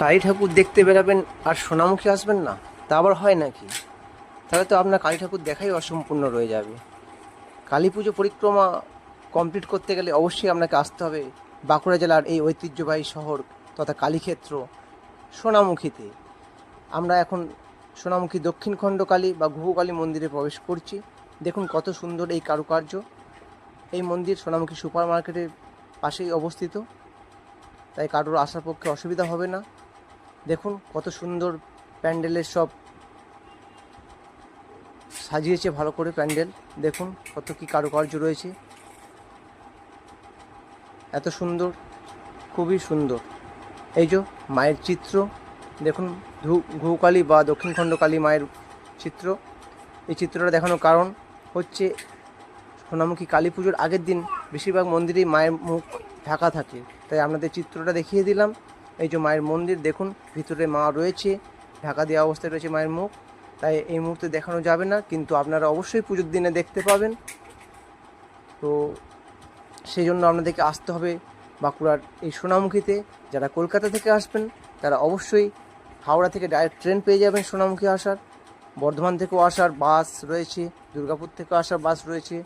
কালী ঠাকুর দেখতে বেরাবেন আর সোনামুখী আসবেন না, তা আবার হয় নাকি? তাহলে তো আপনার কালী ঠাকুর দেখাই অসম্পূর্ণ রয়ে যাবে। কালী পুজো পরিক্রমা কমপ্লিট করতে গেলে অবশ্যই আপনাকে আসতে হবে বাঁকুড়া জেলার এই ঐতিহ্যবাহী শহর তথা কালীক্ষেত্র সোনামুখীতে। আমরা এখন সোনামুখী দক্ষিণখণ্ড কালী বা ঘুঘুকালী মন্দিরে প্রবেশ করছি। দেখুন কত সুন্দর এই কারুকার্য। এই মন্দির সোনামুখী সুপার মার্কেটের পাশেই অবস্থিত, তাই কারোর আসার পক্ষে অসুবিধা হবে না। দেখুন কত সুন্দর প্যান্ডেলের সব সাজিয়েছে ভালো করে প্যান্ডেল। দেখুন কত কি কারুকার্য রয়েছে, এত সুন্দর, খুবই সুন্দর। এই যে মায়ের চিত্র দেখুন, ঘুঘুকালী বা দক্ষিণখণ্ড কালী মায়ের চিত্র। এই চিত্রটা দেখানোর কারণ হচ্ছে সোনামুখী কালী পুজোর আগের দিন বেশিরভাগ মন্দিরেই মায়ের মুখ ঢাকা থাকে, তাই আপনাদের চিত্রটা দেখিয়ে দিলাম। এই যে মায়ের মন্দির দেখুন, ভিতরে মা রয়েছে, ঢাকা দেওয়া অবস্থায় রয়েছে মায়ের মুখ, তাই এই মুহূর্তে দেখানো যাবে না, কিন্তু আপনারা অবশ্যই পুজোর দিনে দেখতে পাবেন। তো সেই জন্য আপনাদেরকে আসতে হবে বাঁকুড়ার এই সোনামুখীতে। যারা কলকাতা থেকে আসবেন তারা অবশ্যই হাওড়া থেকে ডাইরেক্ট ট্রেন পেয়ে যাবেন সোনামুখী আসার। বর্ধমান থেকেও আসার বাস রয়েছে, দুর্গাপুর থেকেও আসার বাস রয়েছে,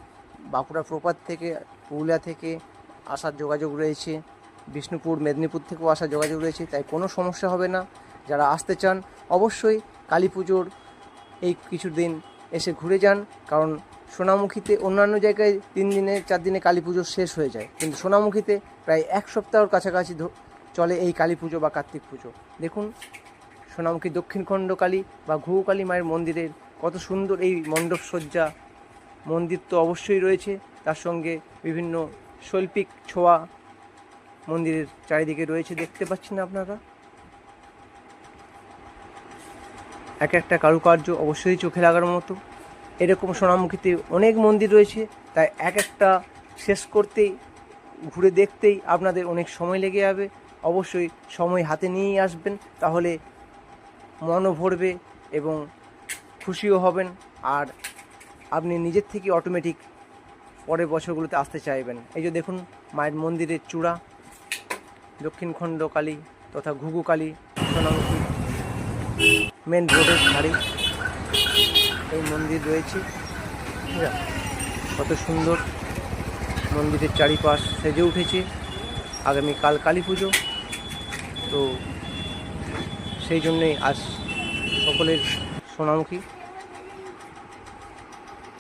বাঁকুড়া প্রপার থেকে, পুরুলিয়া থেকে আসার যোগাযোগ রয়েছে, বিষ্ণুপুর মেদিনীপুর থেকেও আসার যোগাযোগ রয়েছে, তাই কোনো সমস্যা হবে না। যারা আসতে চান অবশ্যই কালী পুজোর এই কিছু দিন এসে ঘুরে যান, কারণ সোনামুখীতে অন্যান্য জায়গায় 3 দিনে 4 দিনে কালী পুজো শেষ হয়ে যায়, কিন্তু সোনামুখীতে প্রায় 1 সপ্তাহর কাছাকাছি চলে এই কালী পুজো বা কার্তিক পুজো। দেখুন সোনামুখী দক্ষিণখণ্ড কালী বা ঘুঘুকালী মায়ের মন্দিরের কত সুন্দর এই মণ্ডপ সজ্জা। মন্দির তো অবশ্যই রয়েছে, তার সঙ্গে বিভিন্ন শৈল্পিক ছোঁয়া মন্দিরের চারিদিকে রয়েছে, দেখতে পাচ্ছেন আপনারা। এক একটা কারুকার্য অবশ্যই চোখে লাগার মতো। এরকম সোনামুখীতে অনেক মন্দির রয়েছে, তাই এক একটা শেষ করতেই, ঘুরে দেখতেই আপনাদের অনেক সময় লেগে যাবে। অবশ্যই সময় হাতে নিয়েই আসবেন, তাহলে মনও ভরবে এবং খুশিও হবেন, আর আপনি নিজের থেকে অটোমেটিক পরের বছরগুলোতে আসতে চাইবেন। এই যে দেখুন মায়ের মন্দিরের চূড়া, দক্ষিণখণ্ড কালী তথা ঘুঘুকালী সোনামুখী মেন রোডের ধারে এই মন্দির রয়েছে। কত সুন্দর মন্দিরের চারিপাশ সেজে উঠেছে। আগামীকাল কালী পুজো, তো সেই জন্যেই আজ সকলের সোনামুখী